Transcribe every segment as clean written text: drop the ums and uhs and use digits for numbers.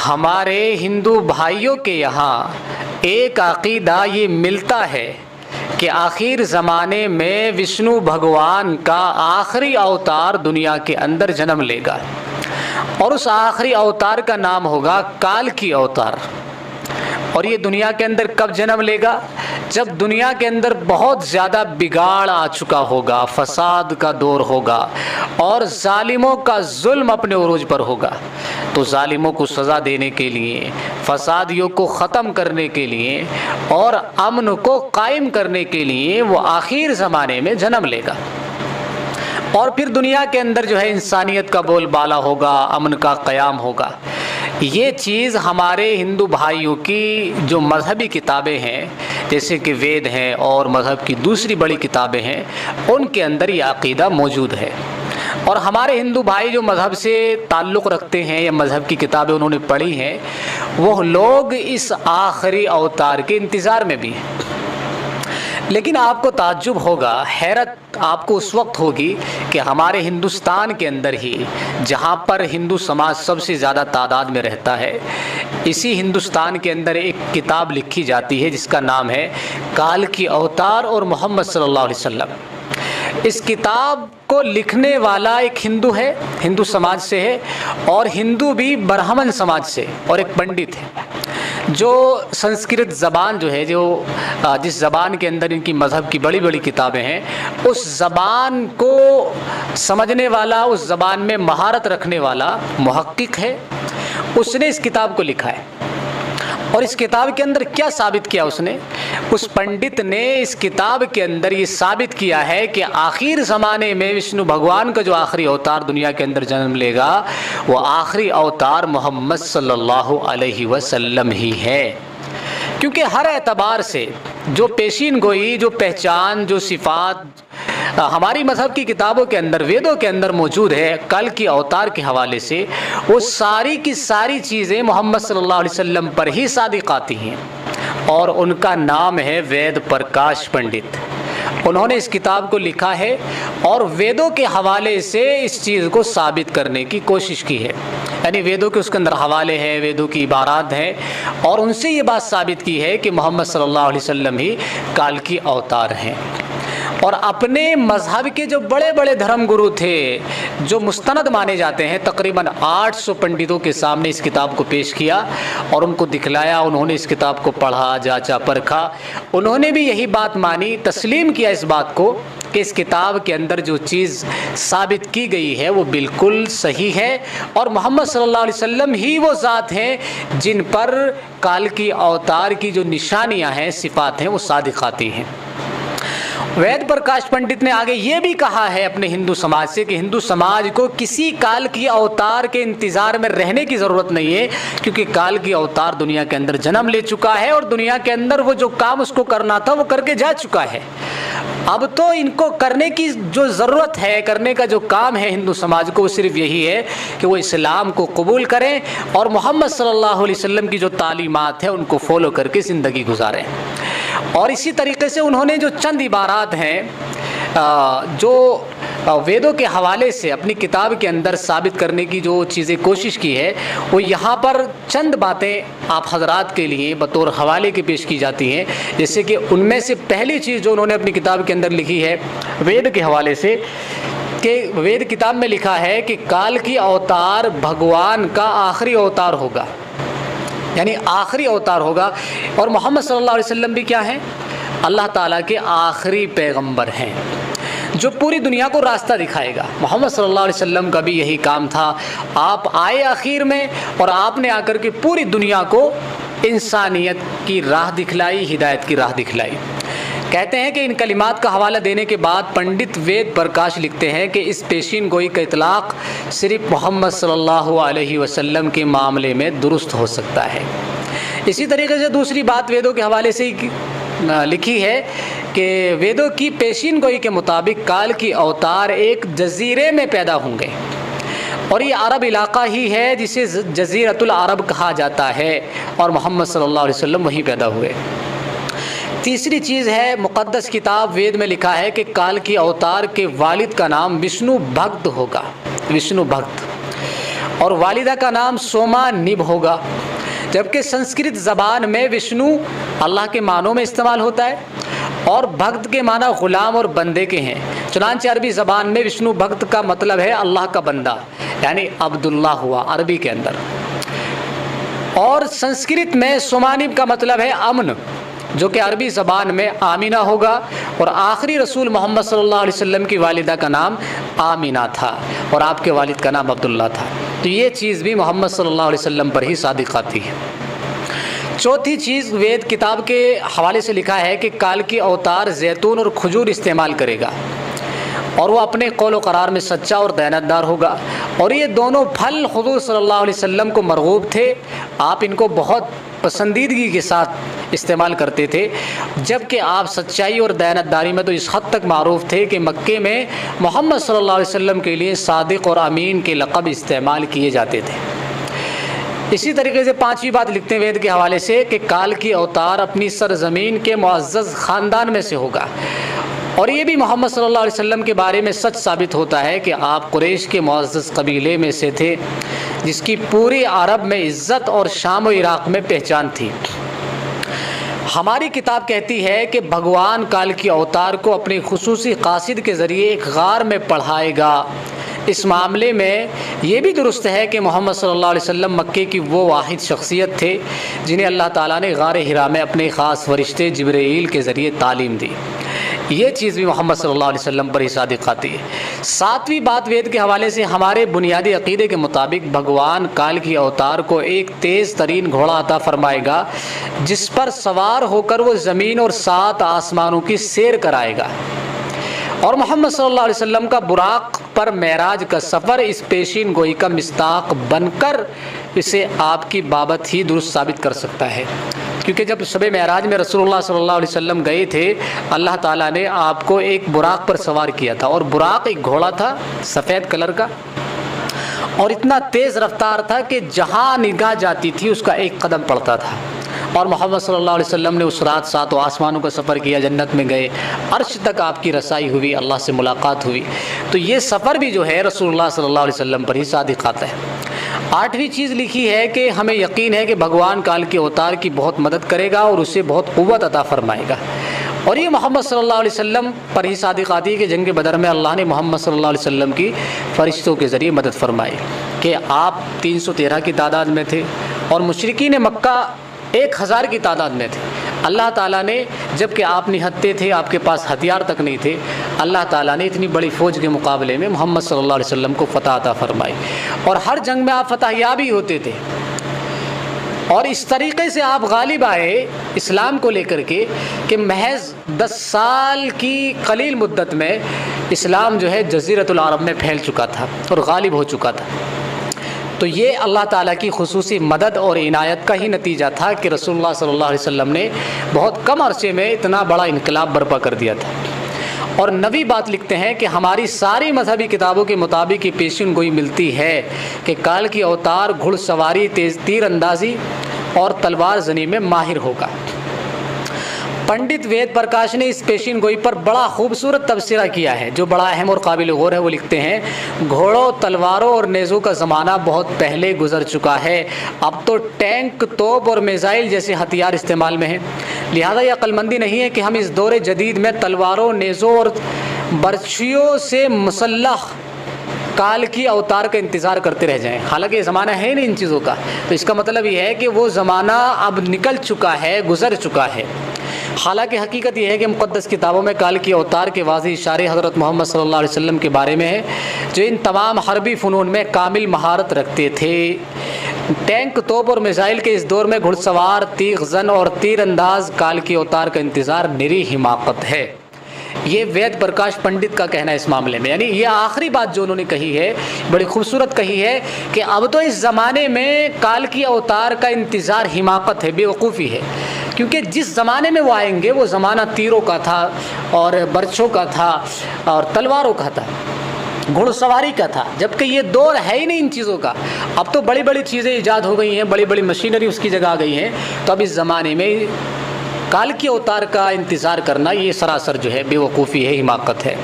हमारे हिंदू भाइयों के यहाँ एक अक़ीदा ये मिलता है कि आखिर ज़माने में विष्णु भगवान का आखिरी अवतार दुनिया के अंदर जन्म लेगा और उस आखिरी अवतार का नाम होगा काल की अवतार। और ये दुनिया के अंदर कब जन्म लेगा? जब दुनिया के अंदर बहुत ज़्यादा बिगाड़ आ चुका होगा, फसाद का दौर होगा और जालिमों का जुल्म अपने उरूज पर होगा। तो जालिमों को सज़ा देने के लिए, फसादियों को ख़त्म करने के लिए और अमन को कायम करने के लिए वो आखिर ज़माने में जन्म लेगा और फिर दुनिया के अंदर जो है इंसानियत का बोलबाला होगा, अमन का क़याम होगा। ये चीज़ हमारे हिंदू भाइयों की जो मज़हबी किताबें हैं, जैसे कि वेद हैं और मज़हब की दूसरी बड़ी किताबें हैं, उनके अंदर ये अक़ीदा मौजूद है। और हमारे हिंदू भाई जो मज़हब से ताल्लुक़ रखते हैं या मज़हब की किताबें उन्होंने पढ़ी हैं, वो लोग इस आखिरी अवतार के इंतज़ार में भी हैं। लेकिन आपको ताज्जुब होगा, हैरत आपको उस वक्त होगी कि हमारे हिंदुस्तान के अंदर ही, जहाँ पर हिंदू समाज सबसे ज़्यादा तादाद में रहता है, इसी हिंदुस्तान के अंदर एक किताब लिखी जाती है जिसका नाम है काल की अवतार और मोहम्मद सल्लल्लाहु अलैहि वसल्लम। इस किताब को लिखने वाला एक हिंदू है, हिंदू समाज से है, और हिंदू भी ब्राह्मण समाज से, और एक पंडित है जो संस्कृत ज़बान जो है, जो जिस ज़बान के अंदर इनकी मज़हब की बड़ी बड़ी किताबें हैं, उस ज़बान को समझने वाला, उस ज़बान में महारत रखने वाला मुहक्किक है। उसने इस किताब को लिखा है और इस किताब के अंदर क्या साबित किया उसने? उस पंडित ने इस किताब के अंदर ये साबित किया है कि आखिर ज़माने में विष्णु भगवान का जो आखिरी अवतार दुनिया के अंदर जन्म लेगा, वो आखिरी अवतार मोहम्मद सल्लल्लाहु अलैहि वसल्लम ही है। क्योंकि हर एतबार से जो पेशीन गोई, जो पहचान, जो सिफ़ात हमारी मज़हब की किताबों के अंदर, वेदों के अंदर मौजूद है कल की अवतार के हवाले से, वो सारी की सारी चीज़ें मोहम्मद सल्लल्लाहु अलैहि वसल्लम पर ही सादिक़ आती हैं। और उनका नाम है वेद प्रकाश पंडित। उन्होंने इस किताब को लिखा है और वेदों के हवाले से इस चीज़ को साबित करने की कोशिश की है। यानी वेदों के उसके अंदर हवाले हैं, वेदों की इबारात हैं, और उनसे ये बात साबित की है कि मोहम्मद सल्लल्लाहु अलैहि वसल्लम ही काल की अवतार हैं। और अपने मज़हब के जो बड़े बड़े धर्मगुरु थे, जो मुस्तनद माने जाते हैं, तकरीबन 800 पंडितों के सामने इस किताब को पेश किया और उनको दिखलाया। उन्होंने इस किताब को पढ़ा, जांचा, परखा। उन्होंने भी यही बात मानी, तस्लीम किया इस बात को कि इस किताब के अंदर जो चीज़ साबित की गई है वो बिल्कुल सही है और मोहम्मद सल्लल्लाहु अलैहि वसल्लम ही वो ज़ात हैं जिन पर काल की अवतार की जो निशानियाँ हैं, सिफ़ात हैं, वो सादिक़ आती हैं। वेद प्रकाश पंडित ने आगे ये भी कहा है अपने हिंदू समाज से कि हिंदू समाज को किसी काल की अवतार के इंतज़ार में रहने की ज़रूरत नहीं है, क्योंकि काल की अवतार दुनिया के अंदर जन्म ले चुका है और दुनिया के अंदर वो जो काम उसको करना था वो करके जा चुका है। अब तो इनको करने की जो ज़रूरत है, करने का जो काम है हिंदू समाज को, वो सिर्फ यही है कि वो इस्लाम को कबूल करें और मोहम्मद सल्लल्लाहु अलैहि वसल्लम की जो तालीमात है उनको फॉलो करके ज़िंदगी गुजारें। और इसी तरीके से उन्होंने जो चंद इबारात हैं जो वेदों के हवाले से अपनी किताब के अंदर साबित करने की जो चीज़ें कोशिश की है, वो यहाँ पर चंद बातें आप हजरात के लिए बतौर हवाले के पेश की जाती हैं। जैसे कि उनमें से पहली चीज़ जो उन्होंने अपनी किताब के अंदर लिखी है वेद के हवाले से, कि वेद किताब में लिखा है कि काल की अवतार भगवान का आखिरी अवतार होगा, यानी आखिरी अवतार होगा। और मोहम्मद सल्लल्लाहु अलैहि वसल्लम भी क्या हैं? अल्लाह ताला के आखिरी पैगंबर हैं जो पूरी दुनिया को रास्ता दिखाएगा। मोहम्मद सल्लल्लाहु अलैहि वसल्लम का भी यही काम था। आप आए आखिर में और आपने आकर के पूरी दुनिया को इंसानियत की राह दिखलाई, हिदायत की राह दिखलाई। कहते हैं कि इन कलिमात का हवाला देने के बाद पंडित वेद प्रकाश लिखते हैं कि इस पेशीन गोई का इतलाक़ सिर्फ मोहम्मद सल्लल्लाहु अलैहि वसल्लम के मामले में दुरुस्त हो सकता है। इसी तरीके से दूसरी बात वेदों के हवाले से लिखी है कि वेदों की पेशीन गोई के मुताबिक काल की अवतार एक जजीरे में पैदा होंगे और ये अरब इलाक़ा ही है जिसे जज़ीरतुल अरब कहा जाता है और मोहम्मद सल्लल्लाहु अलैहि वसल्लम वहीं पैदा हुए। तीसरी चीज़ है, मुक़द्दस किताब वेद में लिखा है कि काल की अवतार के वालिद का नाम विष्णु भक्त होगा, विष्णु भक्त। और वालिदा का नाम सोमानिब होगा। जबकि संस्कृत ज़बान में विष्णु अल्लाह के मानों में इस्तेमाल होता है और भक्त के माना ग़ुलाम और बंदे के हैं। चुनांचे अरबी ज़बान में विष्णु भक्त का मतलब है अल्लाह का बंदा, यानी अब्दुल्लाह हुआ अरबी के अंदर। और संस्कृत में सोमानिब का मतलब है अमन, जो कि अरबी ज़बान में आमीना होगा। और आखिरी रसूल मोहम्मद सल्लल्लाहु अलैहि वसल्लम की वालिदा का नाम आमीना था और आपके वालिद का नाम अब्दुल्ला था। तो ये चीज़ भी मोहम्मद सल्लल्लाहु अलैहि वसल्लम पर ही सादिक़ आती है। चौथी चीज़, वेद किताब के हवाले से लिखा है कि काल की अवतार जैतून और खजूर इस्तेमाल करेगा और वो अपने कौल व करार में सच्चा और दयानतदार होगा। और ये दोनों फल हुज़ूर सल्लल्लाहु अलैहि वसल्लम को मरगूब थे, आप इनको बहुत पसंदीदगी के साथ इस्तेमाल करते थे। जबकि आप सच्चाई और दयानतदारी में तो इस हद तक मारूफ थे कि मक्के में मोहम्मद सल्लल्लाहु अलैहि वसल्लम के लिए सादिक़ और अमीन के लक़ब इस्तेमाल किए जाते थे। इसी तरीके से पांचवी बात लिखते हैं वेद के हवाले से कि काल की अवतार अपनी सरज़मीन के मुअज़्ज़ज़ ख़ानदान में से होगा। और ये भी मोहम्मद सल्लल्लाहु अलैहि वसल्लम के बारे में सच साबित होता है कि आप कुरैश के मुअज़्ज़ज़ कबीले में से थे, जिसकी पूरी अरब में इज़्ज़त और शाम और इराक़ में पहचान थी। हमारी किताब कहती है कि भगवान काल की अवतार को अपने खुसूसी कासिद के ज़रिए एक गार में पढ़ाएगा। इस मामले में ये भी दुरुस्त है कि मोहम्मद सल्लल्लाहु अलैहि वसल्लम मक्के की वो वाहिद शख्सियत थे जिन्हें अल्लाह ताला ने गार हिरा में अपने ख़ास फरिश्ते जिब्रील के ज़रिए तालीम दी। ये चीज़ भी मोहम्मद सल्लल्लाहु अलैहि वसल्लम पर ही सादिक़ आती है। सातवीं बात, वेद के हवाले से हमारे बुनियादी अक़ीदे के मुताबिक भगवान काल की अवतार को एक तेज़ तरीन घोड़ा अता फरमाएगा, जिस पर सवार होकर वो ज़मीन और 7 आसमानों की सैर कराएगा। और मोहम्मद सल्लल्लाहु अलैहि वसल्लम का बुराक पर मेराज का सफ़र इस पेशीन गोई का मिस्ताक बनकर इसे आपकी बाबत ही दुरुस्त साबित कर सकता है। क्योंकि जब शब मेराज में रसूलुल्लाह सल्लल्लाहु अलैहि वसल्लम गए थे, अल्लाह ताला ने आपको एक बुराक पर सवार किया था और बुराक एक घोड़ा था सफ़ेद कलर का और इतना तेज़ रफ्तार था कि जहाँ निगाह जाती थी उसका एक कदम पड़ता था। और मोहम्मद सल्लल्लाहु अलैहि वसल्लम ने उस रात 7 आसमानों का सफ़र किया, जन्नत में गए, अर्श तक आपकी रसाई हुई, अल्लाह से मुलाकात हुई। तो ये सफ़र भी जो है रसूलुल्लाह सल्लल्लाहु अलैहि वसल्लम पर ही सादिक़ आता है। 8वीं चीज़ लिखी है कि हमें यकीन है कि भगवान काल के अवतार की बहुत मदद करेगा और उसे बहुत क़ुव्वत अता फरमाएगा। और ये मोहम्मद सल्लल्लाहु अलैहि वसल्लम पर ही सादिक़ आती है कि जंग बदर में अल्लाह ने मोहम्मद सल्लल्लाहु अलैहि वसल्लम की फ़रिश्तों के ज़रिए मदद फरमाई कि आप 313 की तादाद में थे और मुशरिकीन मक्का 1000 की तादाद में थे। अल्लाह ताला ने, जबकि आप निहत्ते थे, आपके पास हथियार तक नहीं थे, अल्लाह ताला ने इतनी बड़ी फ़ौज के मुकाबले में मोहम्मद सल्लल्लाहु अलैहि वसल्लम को फ़तह अता फरमाई और हर जंग में आप फ़तहयाब ही होते थे। और इस तरीके से आप गालिब आए इस्लाम को लेकर के कि महज 10 साल की कलील मुद्दत में इस्लाम जो है जज़ीरतुल अरब में फैल चुका था और गालिब हो चुका था। तो ये अल्लाह ताला की खुसूसी मदद और इनायत का ही नतीजा था कि रसूलुल्लाह सल्लल्लाहु अलैहि वसल्लम ने बहुत कम अरसे में इतना बड़ा इनकलाब बर्पा कर दिया था। और नवी बात लिखते हैं कि हमारी सारी मजहबी किताबों के मुताबिक ये पेशिन गोई मिलती है कि काल की अवतार घुड़सवारी, तेज़ तीर अंदाज़ी और तलवार जनी में माहिर होगा। पंडित वेद प्रकाश ने इस पेशिन गोई पर बड़ा खूबसूरत तबसरा किया है जो बड़ा अहम और काबिल गौर है। वो लिखते हैं, घोड़ों, तलवारों और नेज़ों का ज़माना बहुत पहले गुजर चुका है। अब तो टैंक, तोप और मिसाइल जैसे हथियार इस्तेमाल में हैं। लिहाजा यह अक्लमंदी नहीं है कि हम इस दौर जदीद में तलवारों, नेज़ों और बर्छियों से मुसल्लह काल की अवतार का इंतज़ार करते रह जाएं। हालांकि ये ज़माना है नहीं इन चीज़ों का, तो इसका मतलब ये है कि वो ज़माना अब निकल चुका है, गुजर चुका है। हालांकि हकीकत यह है कि मुक़द्दस किताबों में काल की अवतार के वाज़ेह इशारे हज़रत मोहम्मद सल्लल्लाहु अलैहि वसल्लम के बारे में है, जो इन तमाम हरबी फ़नून में कामिल महारत रखते थे। टैंक, तोप और मिसाइल के इस दौर में घुड़सवार, तीग़ ज़न और तीर अंदाज काल की अवतार का इंतज़ार निरी हिमाकत है। ये वेद प्रकाश पंडित का कहना है इस मामले में। यानी ये आखिरी बात जो उन्होंने कही है बड़ी खूबसूरत कही है कि अब तो इस ज़माने में काल की अवतार का इंतज़ार हिमाकत है, बेवकूफ़ी है। क्योंकि जिस ज़माने में वो आएंगे वो ज़माना तीरों का था और बर्छों का था और तलवारों का था, घुड़सवारी का था, जबकि ये दौर है ही नहीं इन चीज़ों का। अब तो बड़ी बड़ी चीज़ें ईजाद हो गई हैं, बड़ी बड़ी मशीनरी उसकी जगह आ गई हैं। तो अब इस ज़माने में काल की अवतार का इंतज़ार करना ये सरासर जो है बेवकूफ़ी है, हिमाकत है।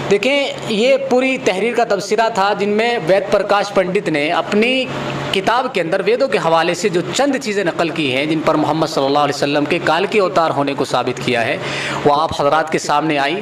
देखें, ये पूरी तहरीर का तबसरा था जिनमें वेद प्रकाश पंडित ने अपनी किताब के अंदर वेदों के हवाले से जो चंद चीज़ें नकल की हैं जिन पर मोहम्मद सल्लल्लाहु अलैहि वसल्लम के काल के अवतार होने को साबित किया है, वो आप हजरात के सामने आई।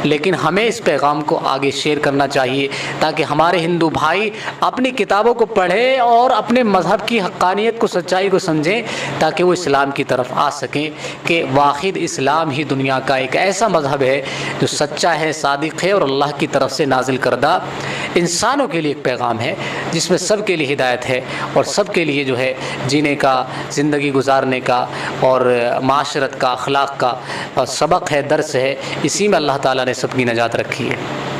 लेकिन हमें इस पैगाम को आगे शेयर करना चाहिए ताकि हमारे हिंदू भाई अपनी किताबों को पढ़ें और अपने मज़हब की हक़ानियत को, सच्चाई को समझें, ताकि वो इस्लाम की तरफ आ सकें कि वाहिद इस्लाम ही दुनिया का एक ऐसा मज़हब है जो सच्चा है, सादिक है और अल्लाह की तरफ से नाजिल करदा इंसानों के लिए एक पैगाम है जिसमें सब के लिए हिदायत है और सब के लिए जो है जीने का, ज़िंदगी गुजारने का और माशरत का, अखलाक का सबक है, दर्स है। इसी में अल्लाह ताला ने सबकी नजात रखी है।